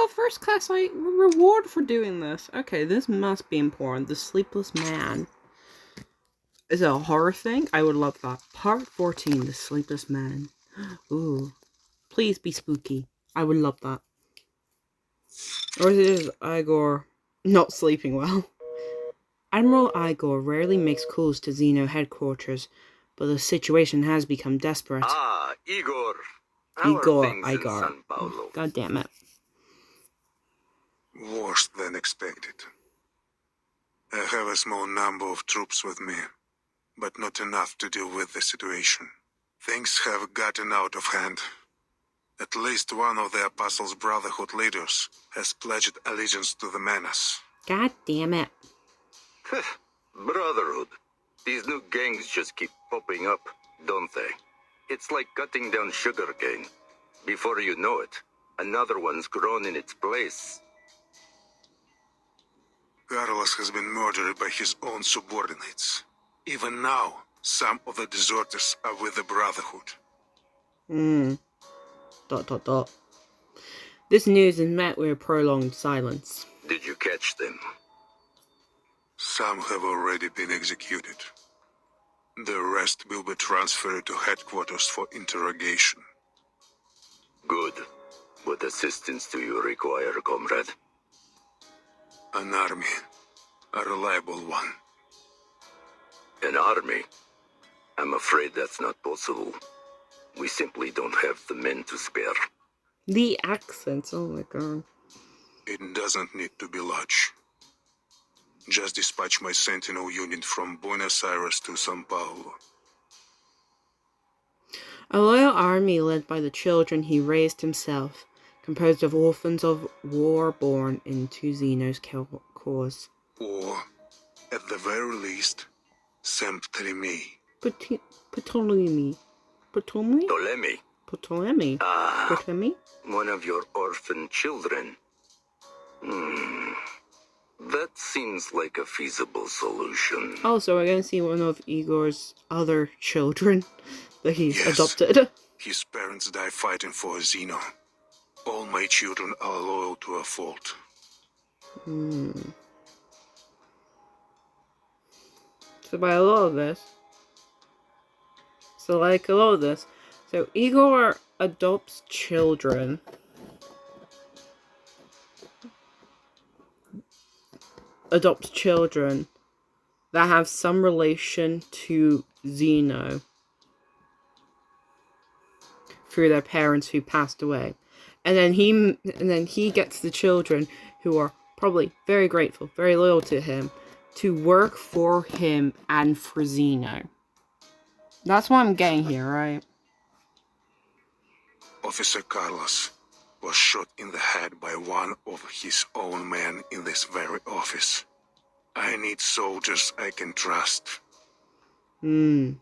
first class reward for doing this. Okay, this must be important. The Sleepless Man. Is it a horror thing? I would love that. Part 14, The Sleepless Man. Ooh. Please be spooky. I would love that. Or is it just Igor not sleeping well? Admiral Igor rarely makes calls to Xeno headquarters, but the situation has become desperate. Ah, Igor. How are things in Igor. San Paulo? God damn it. Worse than expected. I have a small number of troops with me, but not enough to deal with the situation. Things have gotten out of hand. At least one of the Apostles' Brotherhood leaders has pledged allegiance to the menace. God damn it. Brotherhood. These new gangs just keep popping up, don't they? It's like cutting down sugarcane. Before you know it, another one's grown in its place. Carlos has been murdered by his own subordinates. Even now, some of the deserters are with the Brotherhood. This news is met with a prolonged silence. Did you catch them? Some have already been executed. The rest will be transferred to headquarters for interrogation. Good. What assistance do you require, comrade? An army. A reliable one. An army? I'm afraid that's not possible. We simply don't have the men to spare. The accents, oh my god. It doesn't need to be large. Just dispatch my sentinel unit from Buenos Aires to São Paulo. A loyal army led by the children he raised himself, composed of orphans of war born into Xeno's cause. Or, at the very least, Ptolemy. Ptolemy? Ptolemy? One of your orphan children. That seems like a feasible solution. Also, we're going to see one of Igor's other children that he's adopted. His parents die fighting for Xeno. All my children are loyal to a fault. So by a lot of this, so Igor adopts children. That have some relation to Xeno through their parents who passed away. And then he gets the children who are probably very grateful, very loyal to him, to work for him and for Xeno. That's what I'm getting here, right? Officer Carlos was shot in the head by one of his own men in this very office. I need soldiers I can trust. So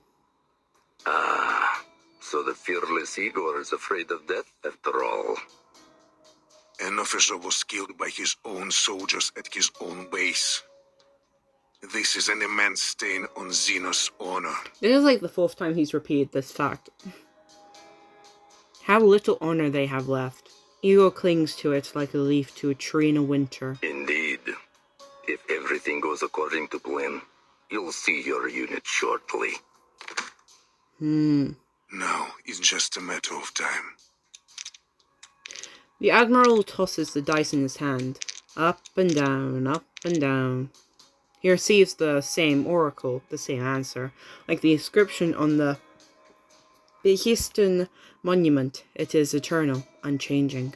the fearless Igor is afraid of death after all. An officer was killed by his own soldiers at his own base. This is an immense stain on Xeno's honor. This is like the fourth time he's repeated this fact. How little honor they have left. Igor clings to it like a leaf to a tree in a winter. Indeed. If everything goes according to plan, you'll see your unit shortly. Now it's just a matter of time. The Admiral tosses the dice in his hand. Up and down, up and down. He receives the same oracle, the same answer. Like the inscription on the Behistun monument, it is eternal, unchanging.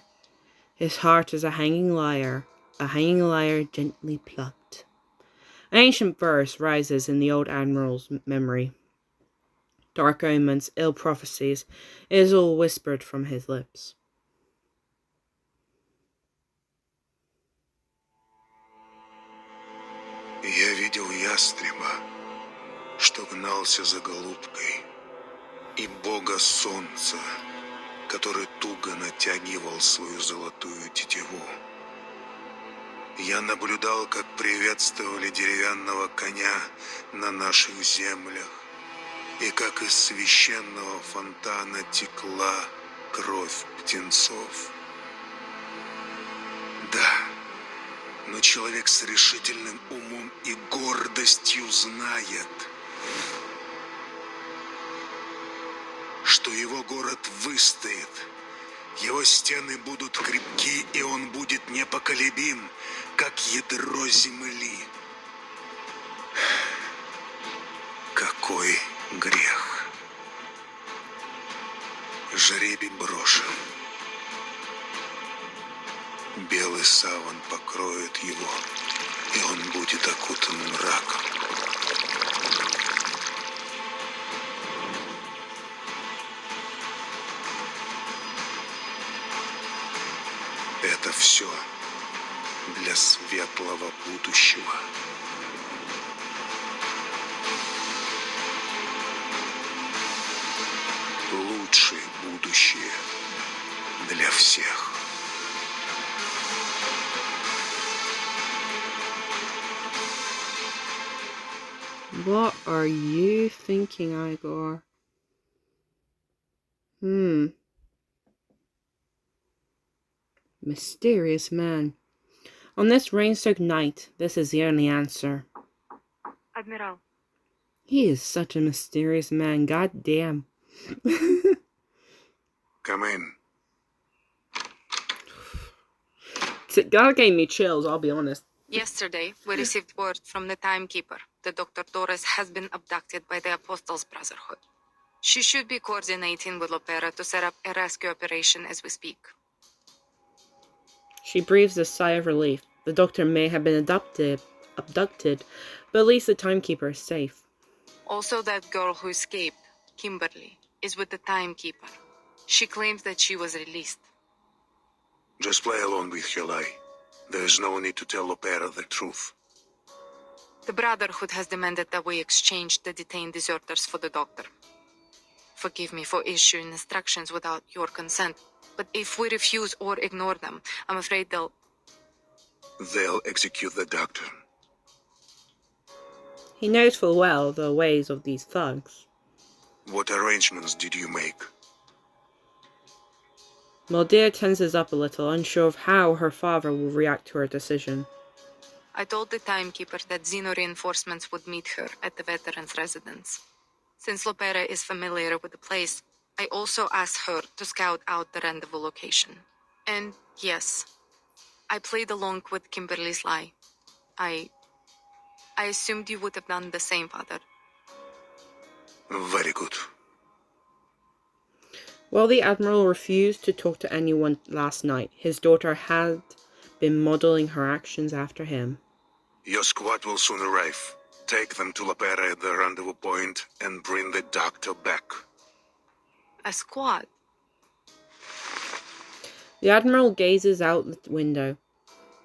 His heart is a hanging lyre gently plucked. An ancient verse rises in the old Admiral's memory. Dark omens, ill prophecies, it is all whispered from his lips. Я видел ястреба, что гнался за голубкой, и бога солнца, который туго натягивал свою золотую тетиву. Я наблюдал, как приветствовали деревянного коня на наших землях, и как из священного фонтана текла кровь птенцов. человек с решительным умом и гордостью знает, что его город выстоит, его стены будут крепки, и он будет непоколебим, как ядро земли. Какой грех! Жребий брошен. Белый саван покроет его, и он будет окутан мраком. Это все для светлого будущего. Лучшее будущее для всех. What are you thinking, Igor? Mysterious man. On this rain-soaked night, this is the only answer. Admiral. He is such a mysterious man, god damn. Come in. That gave me chills, I'll be honest. Yesterday, we received word from the timekeeper that Dr. Torres has been abducted by the Apostles' Brotherhood. She should be coordinating with Lopera to set up a rescue operation as we speak. She breathes a sigh of relief. The doctor may have been abducted, but at least the timekeeper is safe. Also, that girl who escaped, Kimberly, is with the timekeeper. She claims that she was released. Just play along with her lie. There is no need to tell Lopera the truth. The Brotherhood has demanded that we exchange the detained deserters for the doctor. Forgive me for issuing instructions without your consent, but if we refuse or ignore them, I'm afraid they'll execute the doctor. He knows full well the ways of these thugs. What arrangements did you make? Maldea tenses up a little, unsure of how her father will react to her decision. I told the timekeeper that Xeno reinforcements would meet her at the veteran's residence. Since Lopera is familiar with the place, I also asked her to scout out the rendezvous location. And yes, I played along with Kimberly's lie. I assumed you would have done the same, Father. Very good. While the Admiral refused to talk to anyone last night, his daughter had been modelling her actions after him. Your squad will soon arrive. Take them to Lopera at the rendezvous point and bring the doctor back. A squad? The Admiral gazes out the window.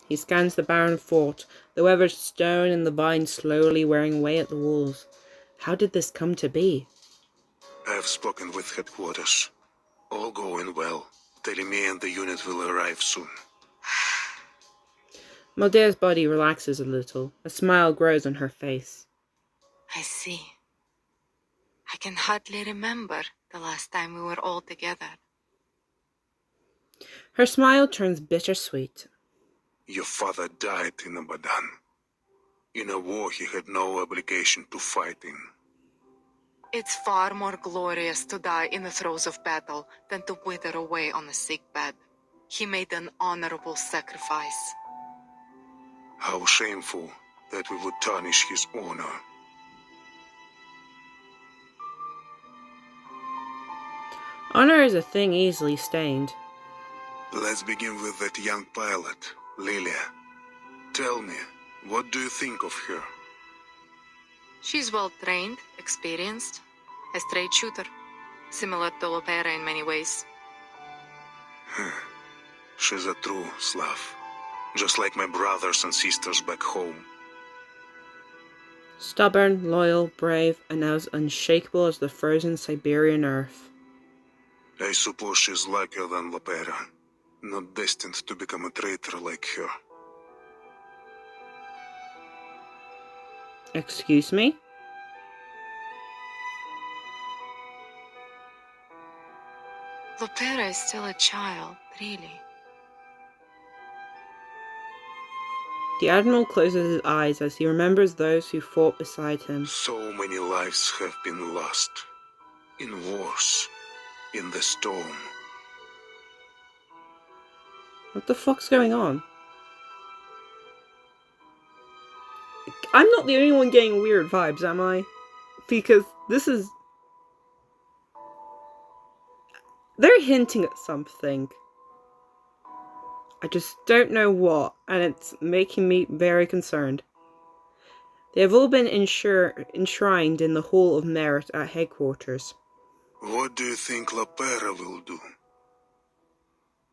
He scans the barren fort, the weathered stone and the vines slowly wearing away at the walls. How did this come to be? I have spoken with headquarters. All going well. Telemi and the unit will arrive soon. Maldea's body relaxes a little. A smile grows on her face. I see. I can hardly remember the last time we were all together. Her smile turns bittersweet. Your father died in Abadan. In a war he had no obligation to fight in. It's far more glorious to die in the throes of battle than to wither away on a sick bed. He made an honorable sacrifice. How shameful that we would tarnish his honor. Honor is a thing easily stained. Let's begin with that young pilot, Lilia. Tell me, what do you think of her? She's well-trained, experienced, a straight shooter, similar to Lopera in many ways. She's a true Slav, just like my brothers and sisters back home. Stubborn, loyal, brave, and as unshakable as the frozen Siberian earth. I suppose she's luckier than Lopera, not destined to become a traitor like her. Excuse me? Lopera is still a child, really. The Admiral closes his eyes as he remembers those who fought beside him. So many lives have been lost. In wars. In the storm. What the fuck's going on? I'm not the only one getting weird vibes, am I? Because this is... They're hinting at something. I just don't know what, and it's making me very concerned. They have all been enshrined in the Hall of Merit at headquarters. What do you think Lopera will do?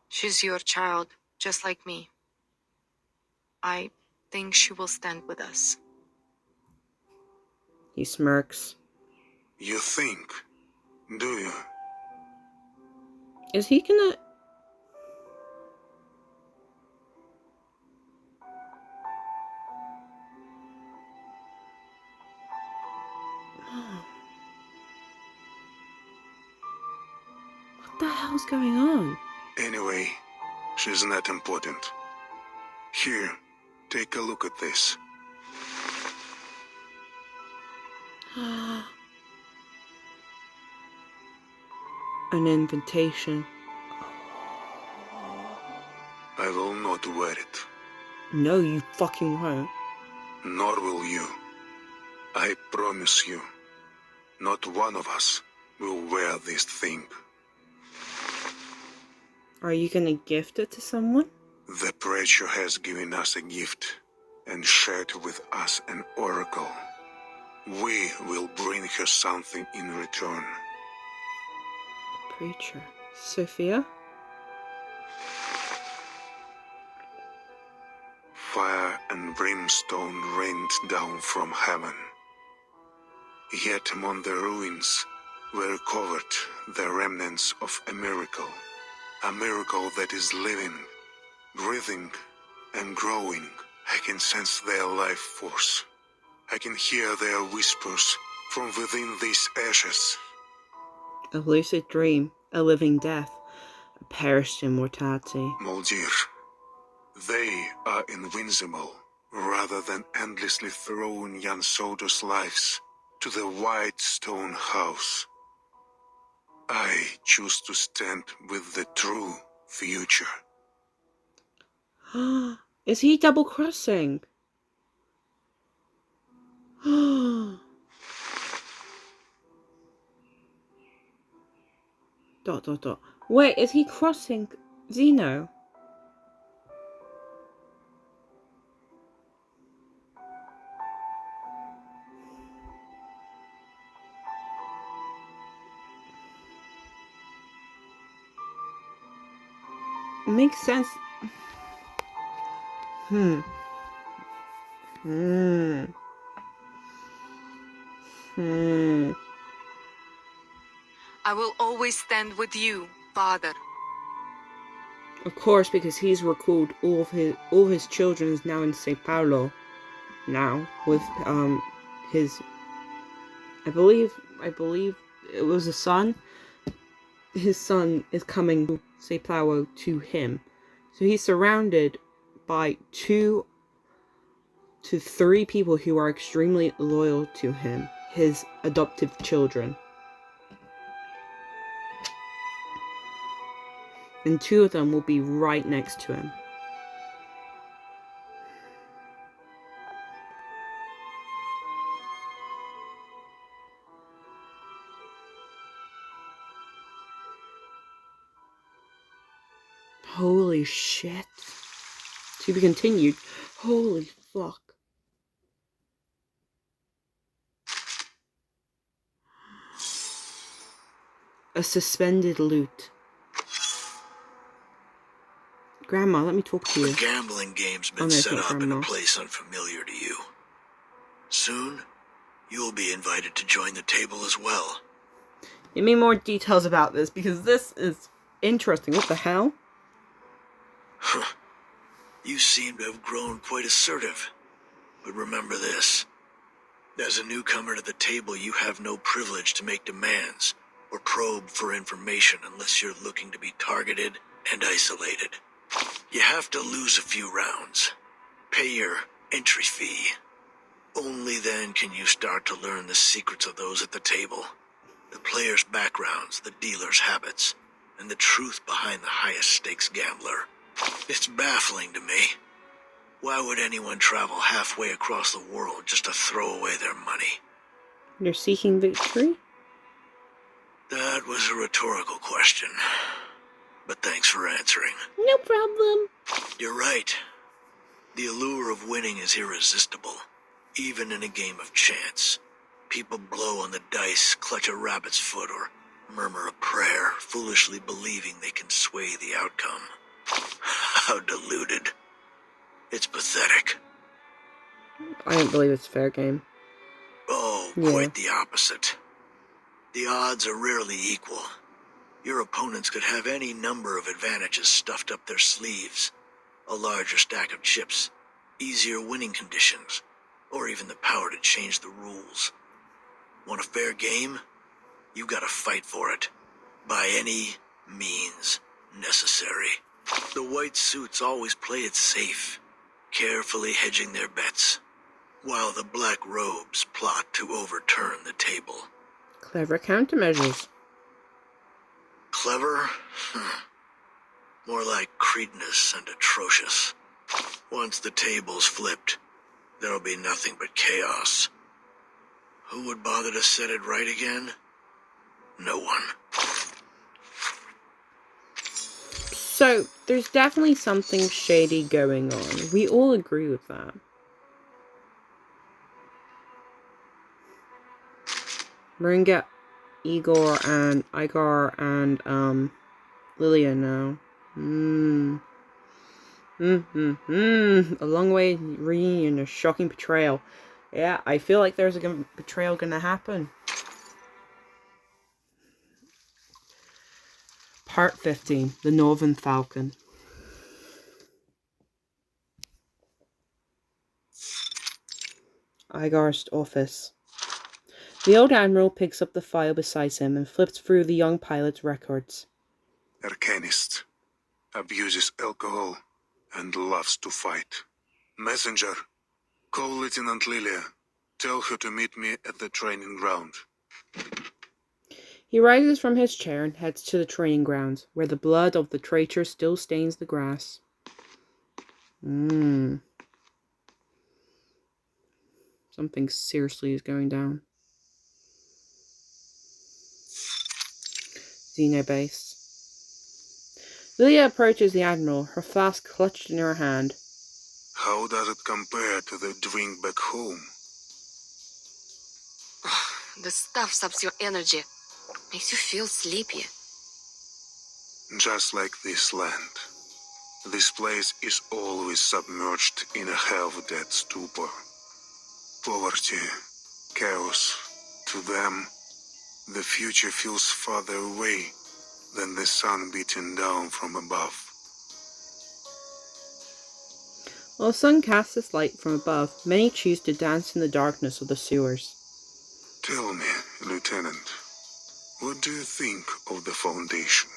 She's your child, just like me. I think she will stand with us. He smirks. You think? Do you? Is he gonna... What the hell's going on? Anyway, she's not important. Here, take a look at this. An invitation. I will not wear it. No, you fucking won't. Nor will you. I promise you. Not one of us will wear this thing. Are you gonna gift it to someone? The preacher has given us a gift and shared with us an oracle. We will bring her something in return. Preacher. Sophia? Fire and brimstone rained down from heaven. Yet among the ruins were covered the remnants of a miracle that is living, breathing, and growing. I can sense their life force. I can hear their whispers from within these ashes. A lucid dream, a living death, a perished immortality. Moldir, they are invincible, rather than endlessly throwing young soldiers' lives to the white stone house. I choose to stand with the true future. Is he double-crossing? Dot dot dot. Wait, is he crossing Zeno? Makes sense. I will always stand with you, Father. Of course, because he's recalled all of his children is now in Sao Paulo. Now with his, I believe it was a son. His son is coming to Sao Paulo to him, so he's surrounded by 2 to 3 people who are extremely loyal to him, his adoptive children. And 2 of them will be right next to him. Holy shit. To be continued. Holy fuck. A suspended lute. Grandma, let me talk to you. The gambling game's been set up in a place unfamiliar to you. Soon, you'll be invited to join the table as well. Give me more details about this, because this is interesting. What the hell? You seem to have grown quite assertive. But remember this. As a newcomer to the table, you have no privilege to make demands or probe for information unless you're looking to be targeted and isolated. You have to lose a few rounds. pay your entry fee. Only then can you start to learn the secrets of those at the table. The players' backgrounds, the dealers' habits, and the truth behind the highest stakes gambler. It's baffling to me. Why would anyone travel halfway across the world just to throw away their money? You're seeking victory? That was a rhetorical question. But thanks for answering. No problem. You're right. The allure of winning is irresistible, even in a game of chance. People blow on the dice, clutch a rabbit's foot, or murmur a prayer, foolishly believing they can sway the outcome. How deluded. It's pathetic. I don't believe it's fair game. Oh, Yeah. quite the opposite. The odds are rarely equal. Your opponents could have any number of advantages stuffed up their sleeves. A larger stack of chips, easier winning conditions, or even the power to change the rules. Want a fair game? You gotta fight for it. By any means necessary. The white suits always play it safe, carefully hedging their bets, while the black robes plot to overturn the table. Clever countermeasures. Clever? More like cretinous and atrocious. Once the table's flipped, there'll be nothing but chaos. Who would bother to set it right again? No one. So, there's definitely something shady going on. We all agree with that. We're gonna get Igor and Lilia now. A long way reunion, a shocking betrayal. Yeah, I feel like there's a betrayal gonna happen. Part 15, The Northern Falcon. Igar's office. The old admiral picks up the file beside him and flips through the young pilot's records. Arcanist. Abuses alcohol and loves to fight. Messenger. Call Lieutenant Lilia. Tell her to meet me at the training ground. He rises from his chair and heads to the training grounds, where the blood of the traitor still stains the grass. Something seriously is going down. Xenobase. Lilia approaches the admiral, her flask clutched in her hand. How does it compare to the drink back home? The stuff saps your energy. Makes you feel sleepy. Just like this land. This place is always submerged in a half-dead stupor. Poverty, chaos. To them, the future feels farther away than the sun beating down from above. While the sun casts its light from above, many choose to dance in the darkness of the sewers. Tell me, Lieutenant, what do you think of the Foundation?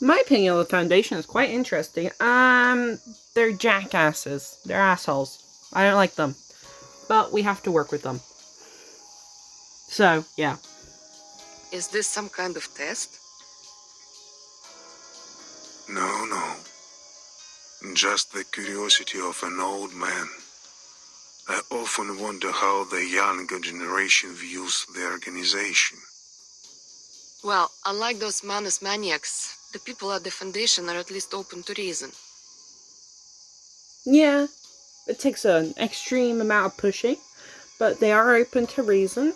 My opinion of the Foundation is quite interesting. They're jackasses. They're assholes. I don't like them. But we have to work with them. So, yeah. Is this some kind of test? No. Just the curiosity of an old man. I often wonder how the younger generation views the organization. Well, unlike those Manus maniacs, the people at the Foundation are at least open to reason. Yeah, it takes an extreme amount of pushing, but they are open to reason.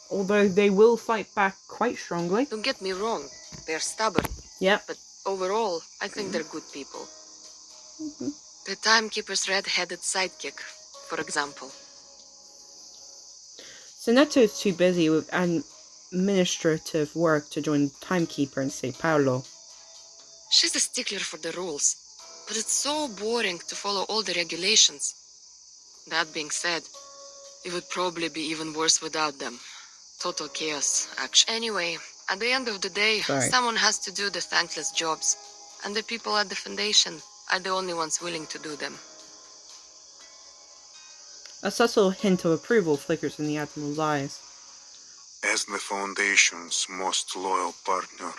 Although they will fight back quite strongly. Don't get me wrong, they're stubborn. Yep. But overall, I think they're good people. The Timekeeper's red-headed sidekick, for example. Soneto is too busy with administrative work to join Timekeeper in Sao Paulo. She's a stickler for the rules, but it's so boring to follow all the regulations. That being said, it would probably be even worse without them. Total chaos, actually. Anyway, at the end of the day, someone has to do the thankless jobs, and the people at the Foundation are the only ones willing to do them. A subtle hint of approval flickers in the Admiral's eyes. As the Foundation's most loyal partner,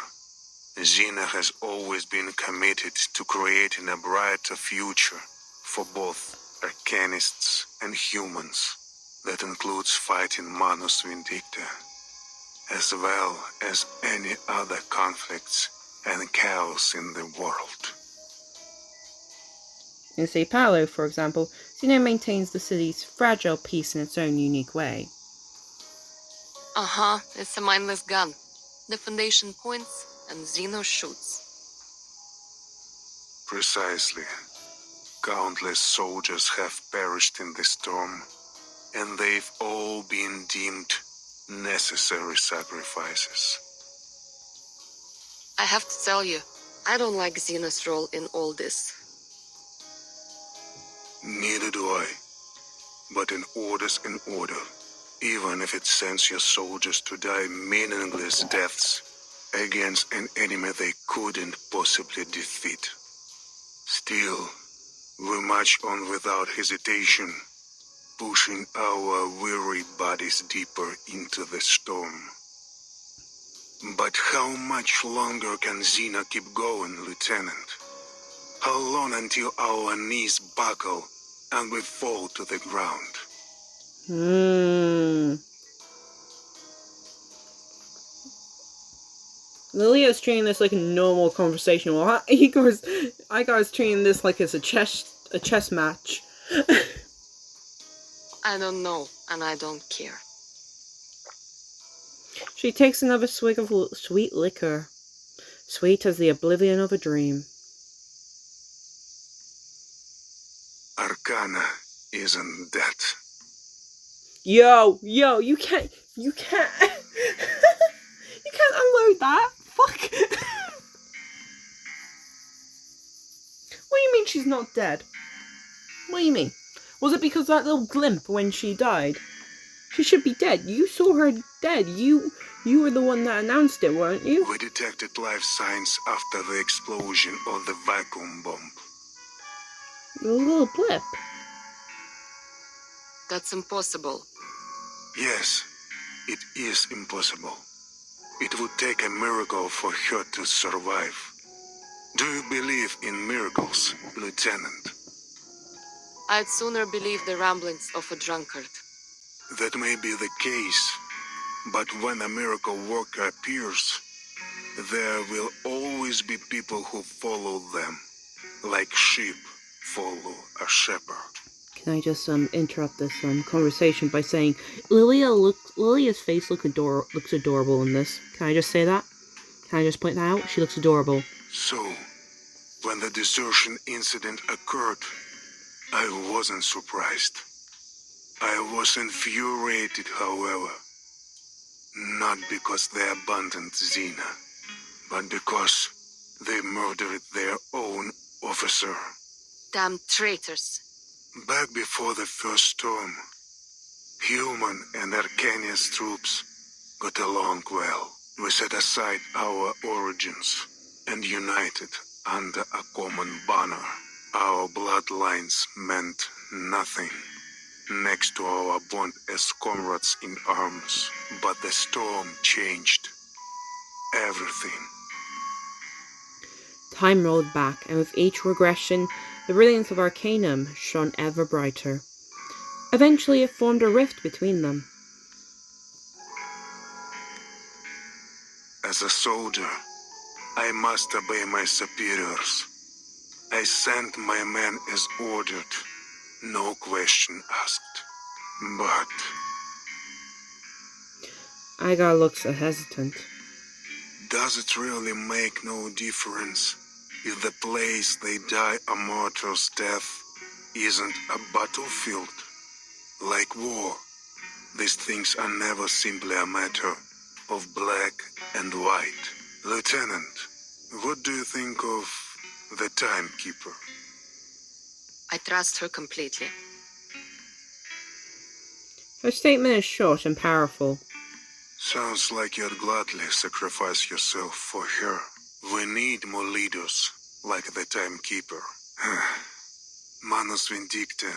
Xena has always been committed to creating a brighter future for both Arcanists and humans. That includes fighting Manus Vindicta, as well as any other conflicts and chaos in the world. In Sao Paulo, for example, Xeno maintains the city's fragile peace in its own unique way. It's a mindless gun. The Foundation points and Xeno shoots. Precisely. Countless soldiers have perished in the storm, and they've all been deemed necessary sacrifices. I have to tell you, I don't like Xeno's role in all this. Neither do I. But an order's an order, even if it sends your soldiers to die meaningless deaths against an enemy they couldn't possibly defeat. Still, we march on without hesitation, pushing our weary bodies deeper into the storm. But how much longer can Xena keep going, Lieutenant? How long until our knees buckle and we fall to the ground? Lilia's treating this like a normal conversation. Well, I guys treating this like it's a chess match. I don't know, and I don't care. She takes another swig of sweet liquor, sweet as the oblivion of a dream. Arcana isn't that. Yo, you can't you can't unload that. Fuck. What do you mean she's not dead? What do you mean? Was it because that little glimp when she died? She should be dead. You saw her dead. You were the one that announced it, weren't you? We detected life signs after the explosion of the vacuum bomb. The little blip. That's impossible. Yes, it is impossible. It would take a miracle for her to survive. Do you believe in miracles, Lieutenant? I'd sooner believe the ramblings of a drunkard. That may be the case, but when a miracle worker appears, there will always be people who follow them, like sheep follow a shepherd. Can I just interrupt this conversation by saying Lilia's face looks adorable in this. Can I just say that? Can I just point that out? She looks adorable. So, when the desertion incident occurred, I wasn't surprised. I was infuriated, however. Not because they abandoned Xena, but because they murdered their own officer. Damn traitors. Back before the first storm, human and Arcanius troops got along well. We set aside our origins and united under a common banner. Our bloodlines meant nothing next to our bond as comrades in arms. But the storm changed everything. Time rolled back, and with each regression, the brilliance of Arcanum shone ever brighter. Eventually it formed a rift between them. As a soldier, I must obey my superiors. I sent my men as ordered, no question asked. But Igar looks hesitant. does it really make no difference if the place they die a martyr's death isn't a battlefield? Like war, these things are never simply a matter of black and white. Lieutenant, what do you think of the Timekeeper? I trust her completely. Her statement is short and powerful. Sounds like you'd gladly sacrifice yourself for her. We need more leaders like the Timekeeper. Manus Vindicta,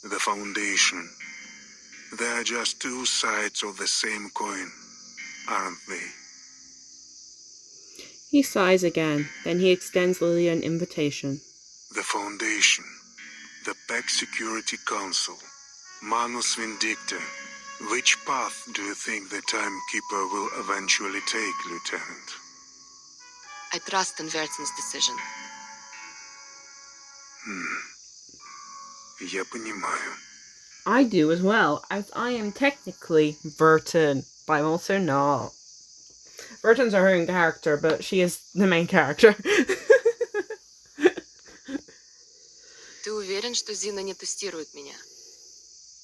The Foundation. They are just two sides of the same coin, aren't they? He sighs again, then he extends Lilia an invitation. The Foundation. The Pack Security Council. Manus Vindicta. Which path do you think the Timekeeper will eventually take, Lieutenant? I trust in Vertin's decision. Я понимаю. I do as well, as I am technically Vertin, but I'm also not. Vertin's her own character, but she is the main character. Ты уверен, что Зина не тестирует меня?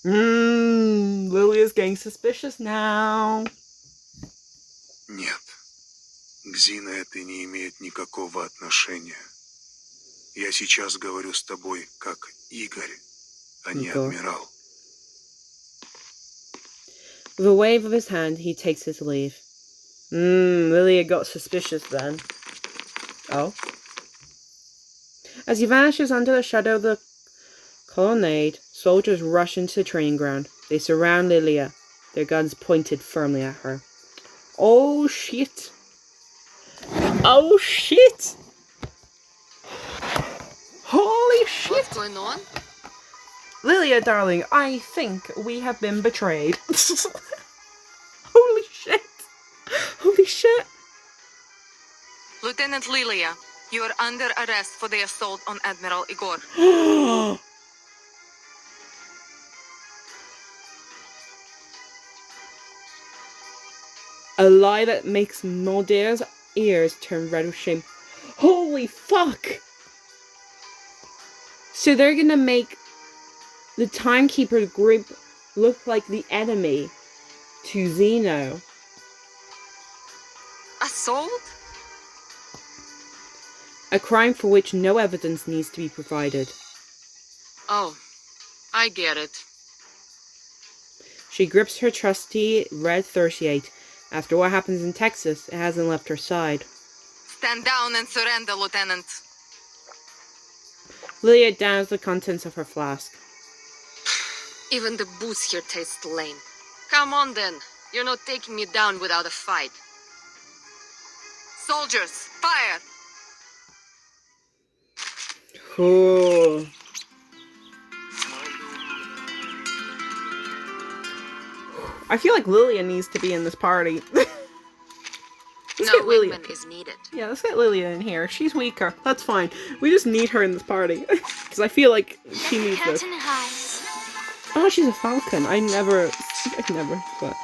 Lilia's getting suspicious now. Нет. К Зине это не имеет никакого отношения. Я сейчас говорю с тобой как Игорь, а не Igor. адмирал. With a wave of his hand, he takes his leave. Lilia got suspicious then. Oh. As he vanishes under the shadow of the colonnade, soldiers rush into the training ground. They surround Lilia, their guns pointed firmly at her. Oh shit! Oh shit! Holy shit! What's going on? Lilia, darling, I think we have been betrayed. Holy shit! Holy shit! Lieutenant Lilia, you are under arrest for the assault on Admiral Igor. A lie that makes Mulder's ears turn red with shame. Holy fuck! So they're gonna make the Timekeeper group look like the enemy to Zeno. Assault? A crime for which no evidence needs to be provided. Oh, I get it. She grips her trusty red 38. After what happens in Texas, it hasn't left her side. Stand down and surrender, Lieutenant. Lilia downs the contents of her flask. Even the booze here tastes lame. Come on then. You're not taking me down without a fight. Soldiers, fire! Cool. I feel like Lilia needs to be in this party. Let's get Lilia. wingman is needed. Yeah, let's get Lilia in here. She's weaker. That's fine. We just need her in this party. Because I feel like she needs this. Oh, she's a falcon. I never. But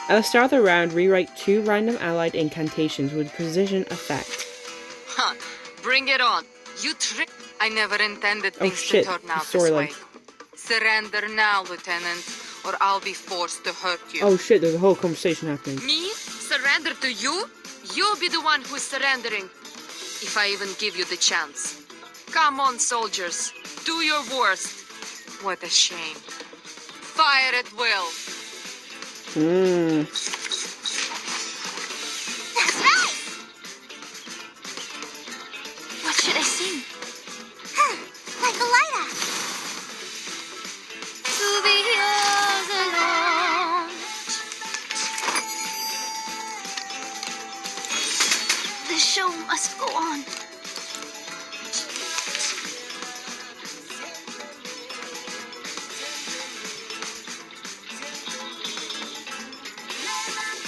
at the start of the round, rewrite 2 random allied incantations with precision effect. Huh. Bring it on. You trick. I never intended Oh things shit, to turn out storyline. this way. Surrender now, Lieutenant, or I'll be forced to hurt you. Oh shit, there's a whole conversation happening. Me? Surrender to you? You'll be the one who's surrendering. If I even give you the chance. Come on, soldiers. Do your worst. What a shame. Fire at will. That's right! What should I sing? Like a lighter. To be yours alone. The show must go on.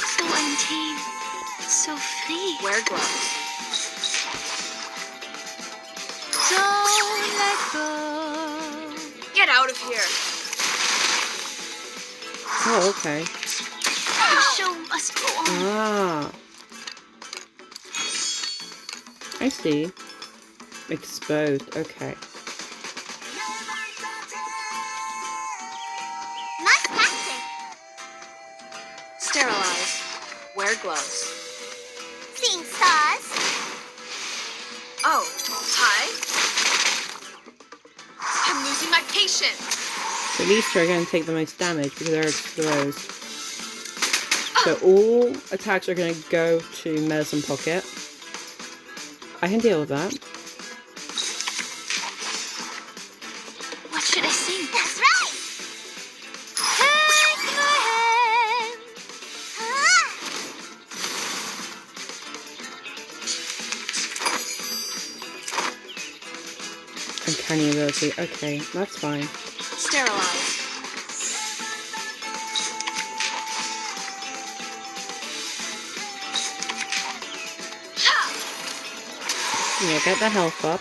So untamed, so free. Wear gloves. Don't let go. Get out of here. Oh, okay. The show must go on. Ah. I see. Exposed, okay. Nice tactic. Sterilize. Wear gloves. Seeing stars. Oh, hi. I'm losing my patience. So these 2 are going to take the most damage because they're exposed. So all attacks are going to go to Medicine Pocket. I can deal with that. What should I sing? That's right. Uncanny ability. Okay, that's fine. Sterilize. Yeah, get the health up.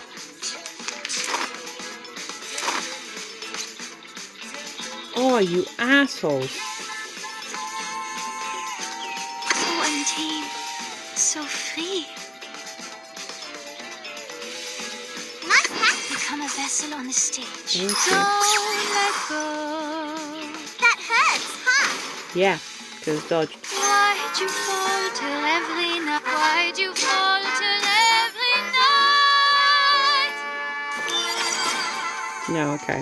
Oh, you assholes. So untamed. So free. Nice hat. Become a vessel on the stage. Thank you. Don't let go. That hurts, huh? Yeah, because dodged. Why'd you fall till every night? Why'd you fall till every night? No, okay.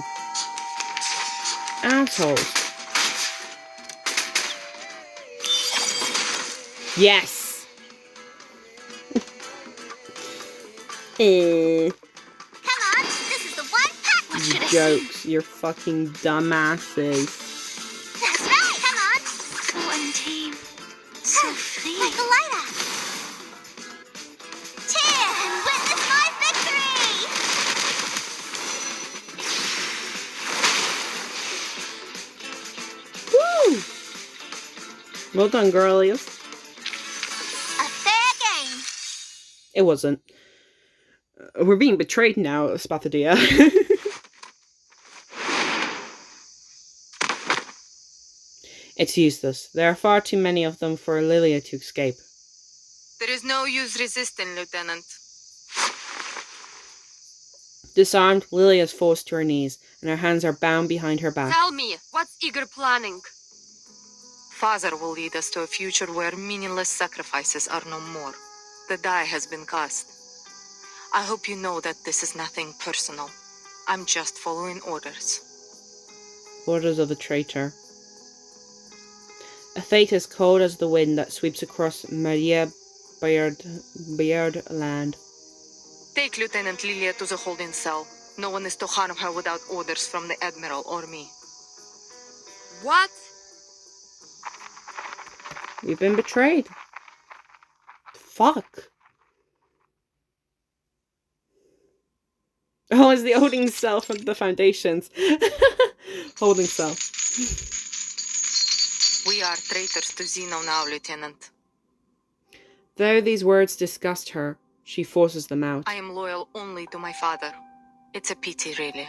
Assholes. Yes! Come on, this is the one pack. What should I see? Jokes, you're fucking dumbasses. That's right. Come on. So untamed. So free. Like a lighter. Cheer and witness my victory. Woo! Well done, girlies. A fair game. It wasn't. We're being betrayed now, Spathadia. It's useless. There are far too many of them for Lilia to escape. There is no use resisting, Lieutenant. Disarmed, Lilia is forced to her knees, and her hands are bound behind her back. Tell me, what's Igor planning? Father will lead us to a future where meaningless sacrifices are no more. The die has been cast. I hope you know that this is nothing personal. I'm just following orders. Orders of the traitor. A fate as cold as the wind that sweeps across Maria Bayard land. Take Lieutenant Lilia to the holding cell. No one is to harm her without orders from the Admiral or me. What? We've been betrayed. Fuck. Oh, it's the holding cell from the Foundations. Holding cell. We are traitors to Zeno now, Lieutenant. Though these words disgust her, she forces them out. I am loyal only to my father. It's a pity, really.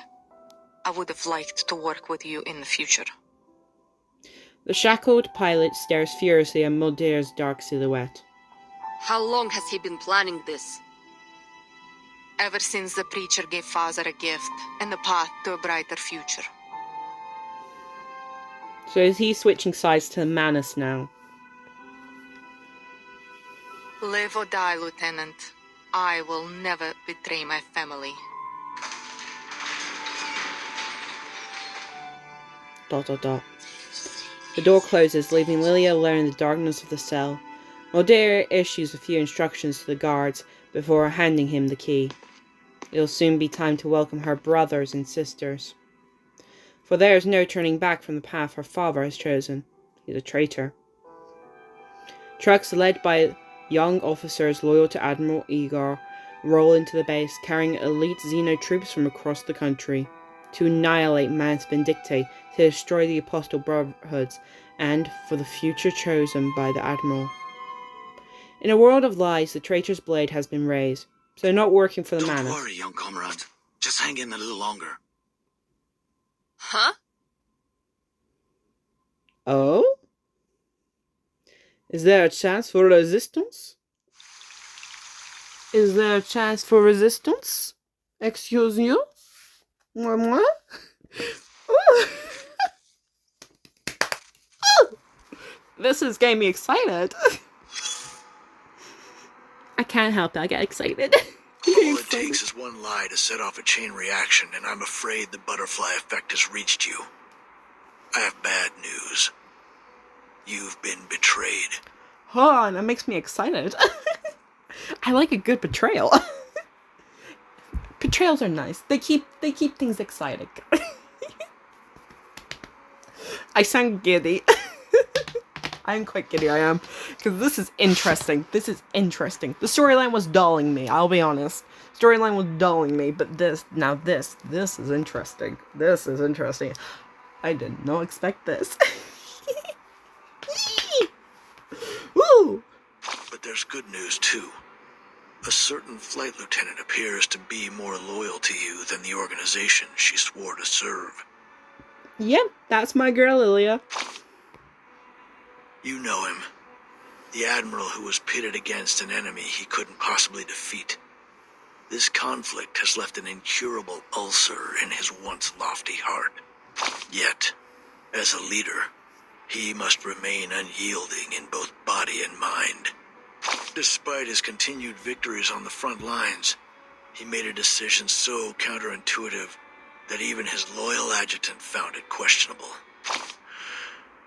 I would have liked to work with you in the future. The shackled pilot stares furiously at Mulder's dark silhouette. How long has he been planning this? Ever since the preacher gave Father a gift and a path to a brighter future. So is he switching sides to Manus now? Live or die, Lieutenant. I will never betray my family. ... The door closes, leaving Lilia alone in the darkness of the cell. Mulder issues a few instructions to the guards before handing him the key. It'll soon be time to welcome her brothers and sisters. For there is no turning back from the path her father has chosen. He's a traitor. Trucks led by young officers loyal to Admiral Igor roll into the base, carrying elite Xeno troops from across the country to annihilate Man's Vindictae, to destroy the Apostle Brotherhoods, and for the future chosen by the Admiral. In a world of lies, the traitor's blade has been raised, so not working for the Don't Manus. worry, young comrade. Just hang in a little longer. Huh? Oh? Is there a chance for resistance? Is there a chance for resistance? Excuse you? What? This is getting me excited. I can't help it, I get excited. All it takes is one lie to set off a chain reaction, and I'm afraid the butterfly effect has reached you. I have bad news. You've been betrayed. Oh, that makes me excited. I like a good betrayal. Betrayals are nice. They keep things exciting. I sound giddy. I'm quite giddy, I am. Because this is interesting. The storyline was dulling me, I'll be honest. storyline was dulling me, but this is interesting. This is interesting. I did not expect this. Woo! But there's good news, too. A certain flight lieutenant appears to be more loyal to you than the organization she swore to serve. Yep, that's my girl, Lilia. You know him. The admiral who was pitted against an enemy he couldn't possibly defeat. This conflict has left an incurable ulcer in his once lofty heart. Yet, as a leader, he must remain unyielding in both body and mind. Despite his continued victories on the front lines, he made a decision so counterintuitive that even his loyal adjutant found it questionable.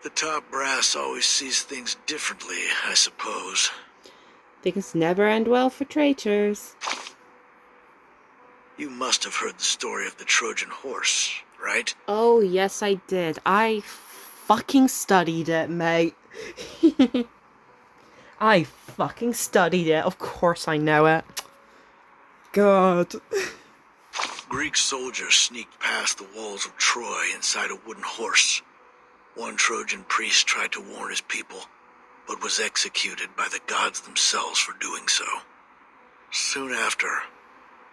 The top brass always sees things differently, I suppose. Things never end well for traitors. You must have heard the story of the Trojan horse, right? Oh, yes, I did. I fucking studied it, mate. I fucking studied it. Of course I know it. God. Greek soldiers sneaked past the walls of Troy inside a wooden horse. One Trojan priest tried to warn his people, but was executed by the gods themselves for doing so. Soon after,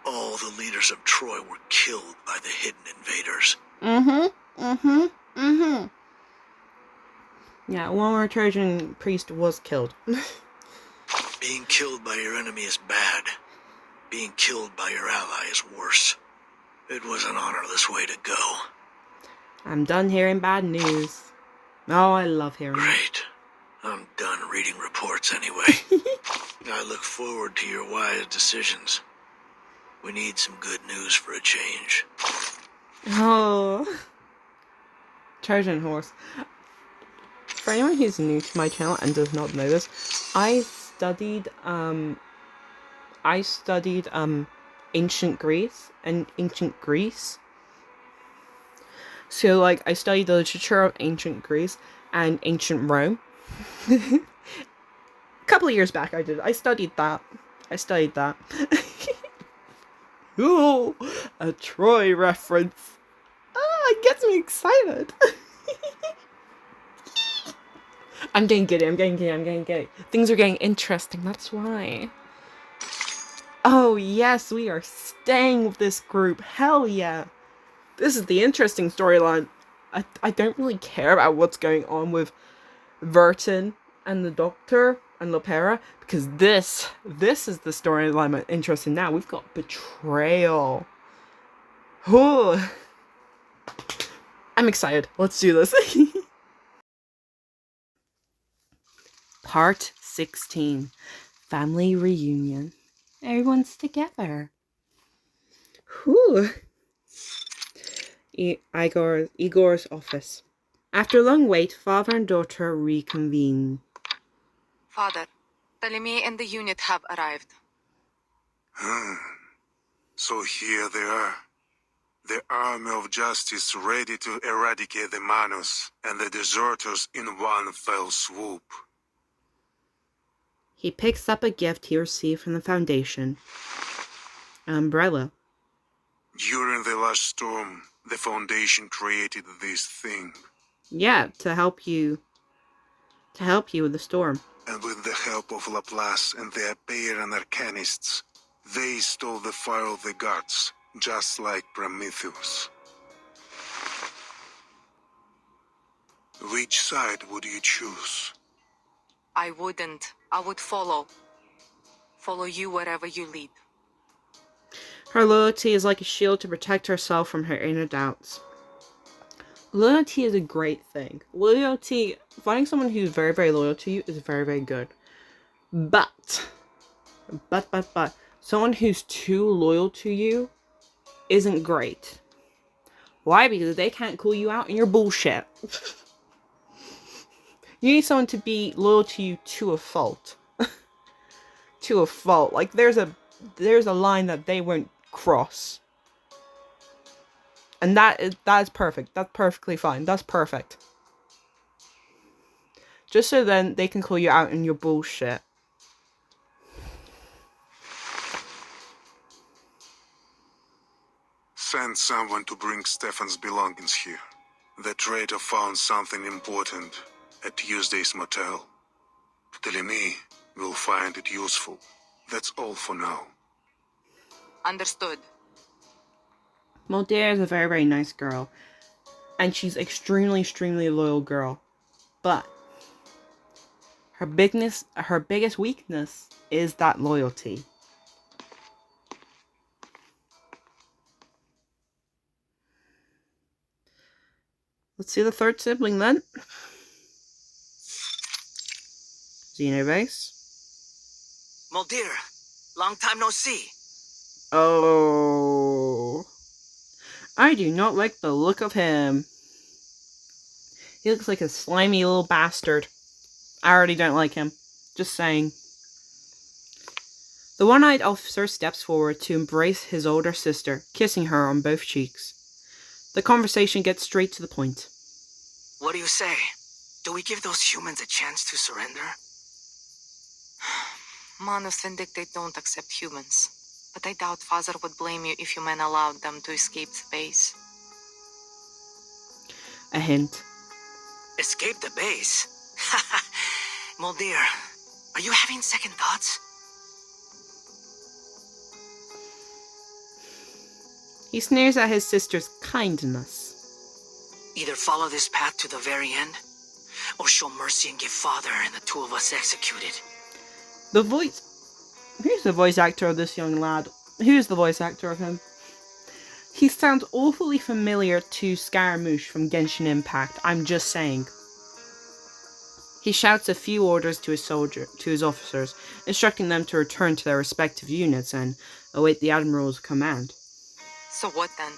all the leaders of Troy were killed by the hidden invaders. Yeah, one more Trojan priest was killed. Being killed by your enemy is bad. Being killed by your ally is worse. It was an honorless way to go. I'm done hearing bad news. Oh, I love hearing it. Great. I'm done reading reports anyway. I look forward to your wise decisions. We need some good news for a change. Oh. Trojan horse. For anyone who's new to my channel and does not know this, I studied ancient Greece. So, like, I studied the literature of ancient Greece and ancient Rome. A couple of years back I did. I studied that. Ooh, a Troy reference. Ah, it gets me excited. I'm getting giddy. Things are getting interesting, that's why. Oh, yes, we are staying with this group. Hell yeah. This is the interesting storyline. I don't really care about what's going on with Vertin and the Doctor and Lopera, because this is the storyline I'm interested in now. We've got Betrayal. Ooh. I'm excited. Let's do this. Part 16. Family reunion. Everyone's together. Whew. Igor's office. After a long wait, father and daughter reconvene. Father, Ptolemy and the unit have arrived. So here they are. The army of justice ready to eradicate the Manus and the deserters in one fell swoop. He picks up a gift he received from the Foundation. An umbrella. During the last storm, the Foundation created this thing. Yeah, to help you with the storm. And with the help of Laplace and the Aperan Arcanists, they stole the fire of the gods, just like Prometheus. Which side would you choose? I wouldn't. I would follow. Follow you wherever you lead. Her loyalty is like a shield to protect herself from her inner doubts. Loyalty is a great thing. Loyalty, finding someone who's very, very loyal to you is very, very good. But, someone who's too loyal to you isn't great. Why? Because they can't call you out on your bullshit. You need someone to be loyal to you to a fault. To a fault. Like, there's a line that they won't cross. And that is perfect. That's perfectly fine. That's perfect. Just so then they can call you out on your bullshit. sent someone to bring Stefan's belongings here. The traitor found something important at Tuesday's motel. Ptolemy will find it useful. That's all for now. Understood. Mulder is a very, very nice girl. And she's extremely loyal girl. But her biggest weakness is that loyalty. Let's see the third sibling then. Xenobase. Mulder, long time no see. Oh. I do not like the look of him. He looks like a slimy little bastard. I already don't like him. Just saying. The one-eyed officer steps forward to embrace his older sister, kissing her on both cheeks. The conversation gets straight to the point. What do you say? Do we give those humans a chance to surrender? Manus Vindictate don't accept humans, but I doubt Father would blame you if you men allowed them to escape the base. A hint. Escape the base? Mulder, are you having second thoughts? He sneers at his sister's kindness. Either follow this path to the very end, or show mercy and get Father and the two of us executed. The voice... Who's the voice actor of this young lad? Who's the voice actor of him? He sounds awfully familiar to Scaramouche from Genshin Impact, I'm just saying. He shouts a few orders to his officers, instructing them to return to their respective units and await the Admiral's command. So what then?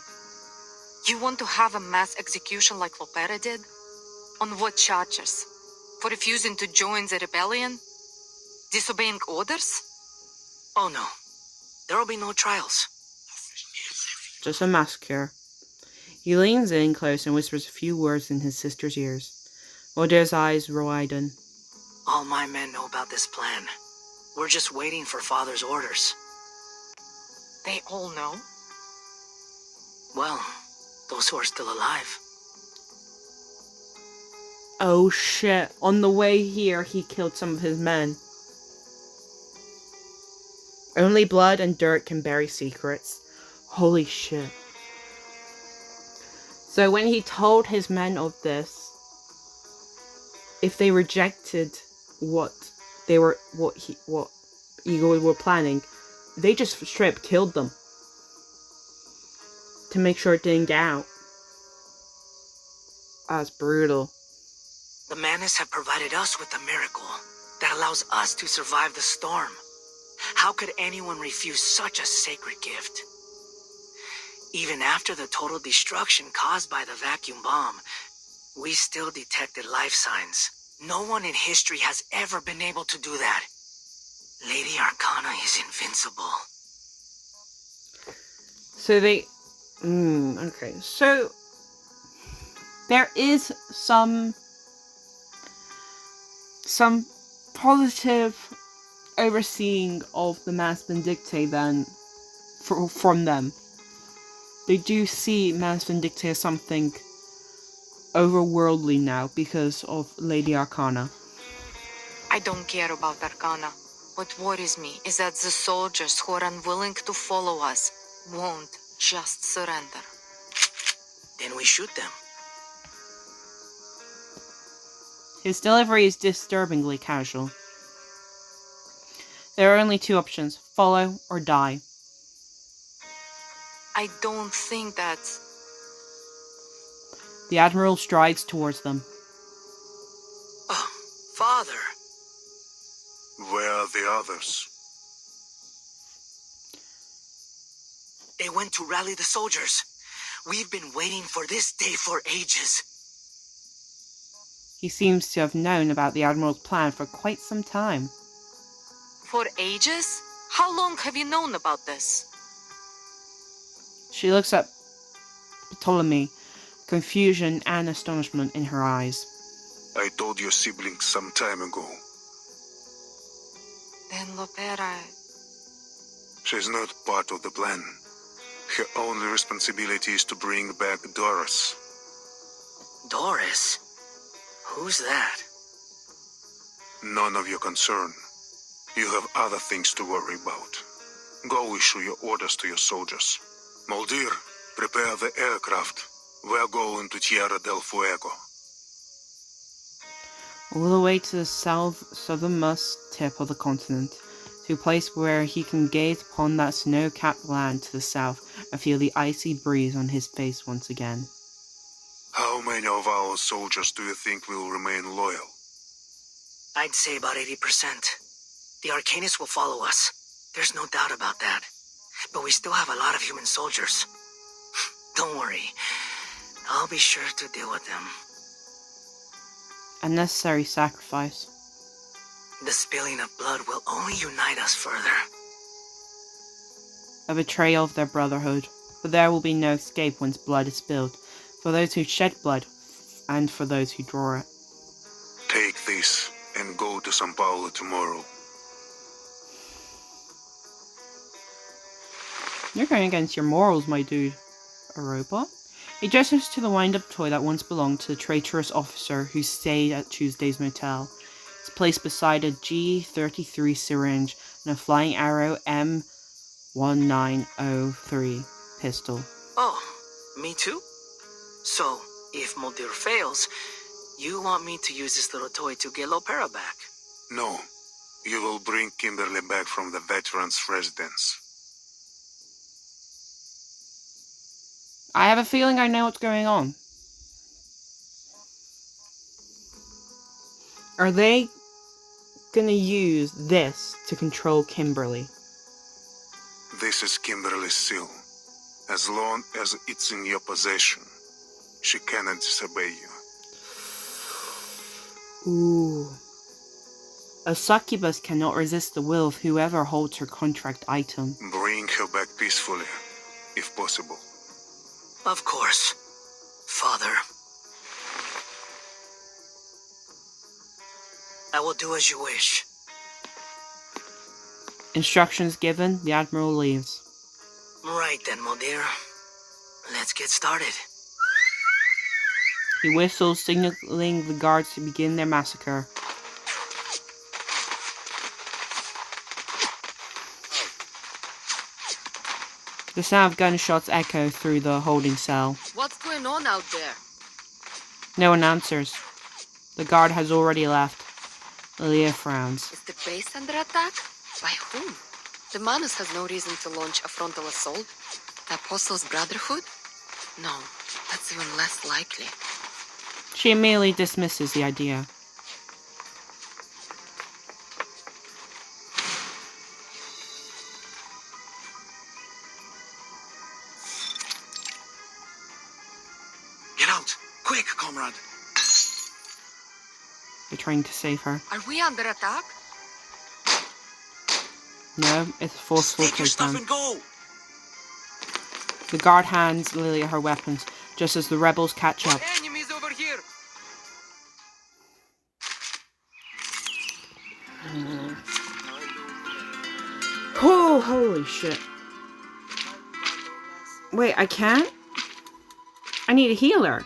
You want to have a mass execution like Lopera did? On what charges? For refusing to join the rebellion? Disobeying orders? Oh no, there will be no trials. Just a massacre. He leans in close and whispers a few words in his sister's ears. Mulder's eyes widen. All my men know about this plan. We're just waiting for Father's orders. They all know? Well, those who are still alive. Oh shit, on the way here he killed some of his men. Only blood and dirt can bury secrets. Holy shit. So when he told his men of this, if they rejected what Eagle were planning, they just straight up killed them. To make sure it didn't get out. That's brutal. The Manus have provided us with a miracle that allows us to survive the storm. How could anyone refuse such a sacred gift? Even after the total destruction caused by the vacuum bomb, we still detected life signs. No one in history has ever been able to do that. Lady Arcana is invincible. So they... okay, so... There is some positive overseeing of the Mass Vindictae then from them. They do see Mass Vindictae as something overworldly now because of Lady Arcana. I don't care about Arcana. What worries me is that the soldiers who are unwilling to follow us won't just surrender. Then we shoot them. His delivery is disturbingly casual. There are only two options, follow or die. I don't think that's... The Admiral strides towards them. Oh, Father. Where are the others? They went to rally the soldiers. We've been waiting for this day for ages. He seems to have known about the Admiral's plan for quite some time. For ages? How long have you known about this? She looks at Ptolemy, confusion and astonishment in her eyes. I told your siblings some time ago. Then Lopera... She's not part of the plan. Her only responsibility is to bring back Doris. Doris? Who's that? None of your concern. You have other things to worry about. Go issue your orders to your soldiers. Moldir, prepare the aircraft. We're going to Tierra del Fuego. All the way to the southernmost tip of the continent, to a place where he can gaze upon that snow-capped land to the south and feel the icy breeze on his face once again. How many of our soldiers do you think will remain loyal? I'd say about 80%. The Arcanists will follow us. There's no doubt about that. But we still have a lot of human soldiers. Don't worry. I'll be sure to deal with them. A necessary sacrifice. The spilling of blood will only unite us further. A betrayal of their brotherhood. But there will be no escape once blood is spilled, for those who shed blood, and for those who draw it. Take this and go to São Paulo tomorrow. You're going against your morals, my dude. A robot? He gestures to the wind-up toy that once belonged to the traitorous officer who stayed at Tuesday's motel. It's placed beside a G33 syringe and a flying arrow M1903 pistol. Oh, me too? So, if Moldir fails, you want me to use this little toy to get Lopera back? No, you will bring Kimberly back from the veterans' residence. I have a feeling I know what's going on. Are they gonna use this to control Kimberly? This is Kimberly's seal. As long as it's in your possession, she cannot disobey you. Ooh. A succubus cannot resist the will of whoever holds her contract item. Bring her back peacefully, if possible. Of course, Father. I will do as you wish. Instructions given, the Admiral leaves. Right then, Moldir. Let's get started. He whistles, signaling the guards to begin their massacre. The sound of gunshots echo through the holding cell. What's going on out there? No one answers. The guard has already left. Lilia frowns. Is the base under attack? By whom? The Manus has no reason to launch a frontal assault. The Apostles' Brotherhood? No, that's even less likely. She immediately dismisses the idea. Get out! Quick, comrade! They're trying to save her. Are we under attack? No, it's a forceful Take your stuff takedown. and go! The guard hands Lilia her weapons, just as the rebels catch up. Enemies over here! Oh, holy shit. Wait, I can't? I need a healer.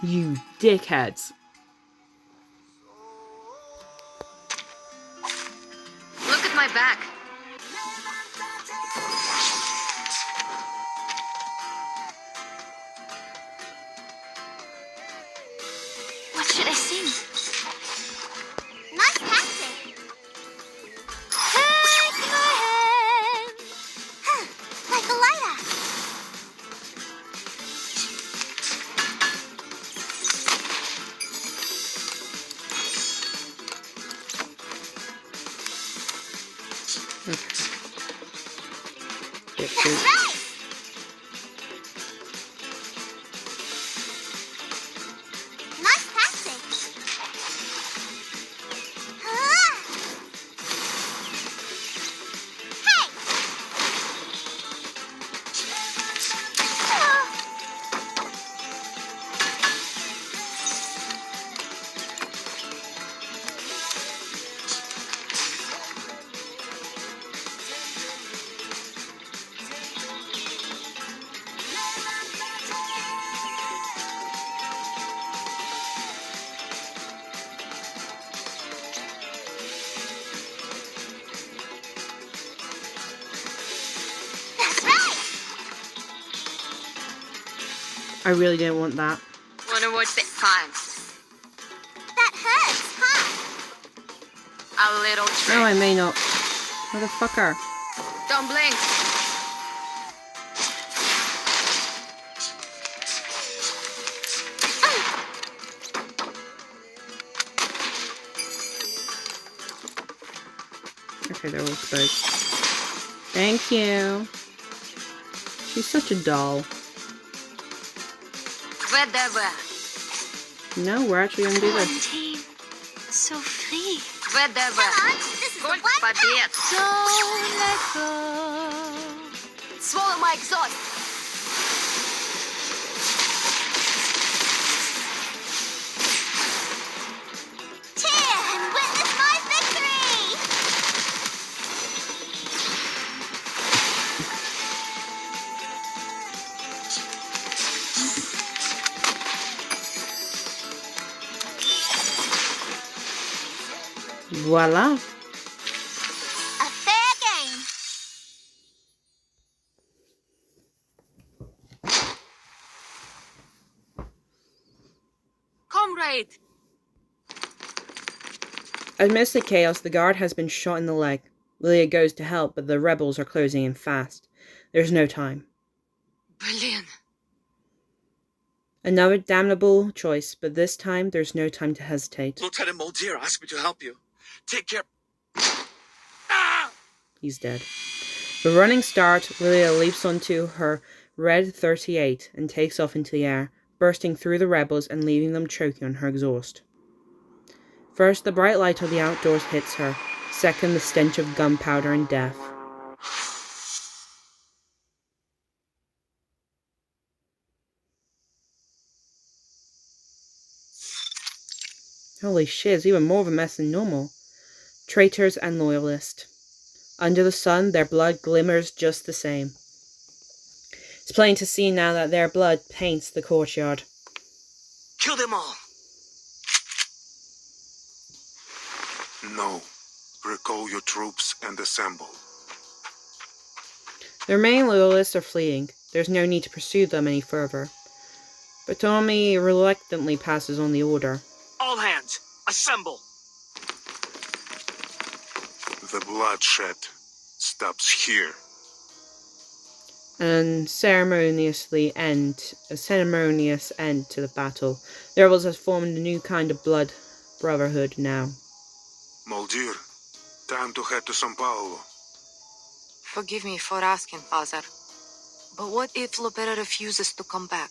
You dickheads. Look at my back. What should I sing? Nice tactic. Take my hand. Like a lighter. Right. Nice tactic. Hey. I really didn't want that. Wanna watch the fun? That hurts, huh? A little trick. No, I may not. Motherfucker. Don't blink. Okay, they're all spoke. Thank you. She's such a doll. Whatever. No, we're actually gonna do So this. untamed. So free. Whatever. Come on, this is the one path. Don't let go. Swallow my exhaust. Cheer and witness my victory! Voila. A fair game. Comrade. Amidst the chaos, the guard has been shot in the leg. Lilia goes to help, but the rebels are closing in fast. There's no time. Brilliant. Another damnable choice, but this time there's no time to hesitate. Lieutenant Muldeer asked me to help you. Take care. He's dead. With a running start, Lilia leaps onto her red 38 and takes off into the air, bursting through the rebels and leaving them choking on her exhaust. First, the bright light of the outdoors hits her. Second, the stench of gunpowder and death. Holy shit, it's even more of a mess than normal. Traitors and loyalists. Under the sun, their blood glimmers just the same. It's plain to see now that their blood paints the courtyard. Kill them all. No. Recall your troops and assemble. The remaining loyalists are fleeing. There's no need to pursue them any further. But Tommy reluctantly passes on the order. All hands, assemble. The bloodshed stops here. And a ceremonious end to the battle. The rebels have formed a new kind of blood brotherhood now. Muldeer, time to head to São Paulo. Forgive me for asking, Father. But what if Lopera refuses to come back? ...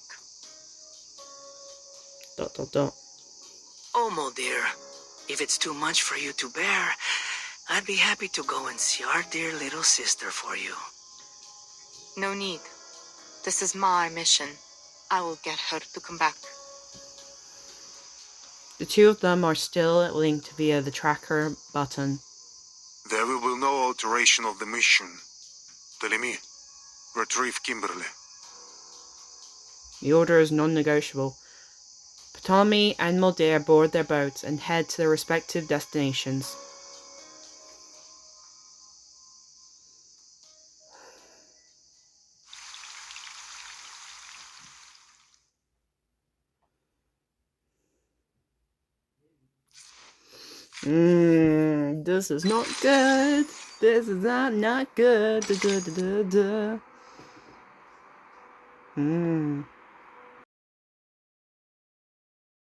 Oh, Muldeer, if it's too much for you to bear, I'd be happy to go and see our dear little sister for you. No need. This is my mission. I will get her to come back. The two of them are still linked via the tracker button. There will be no alteration of the mission. Telemi, retrieve Kimberly. The order is non-negotiable. Ptolemy and Muldeer board their boats and head to their respective destinations. This is not good. This is not good.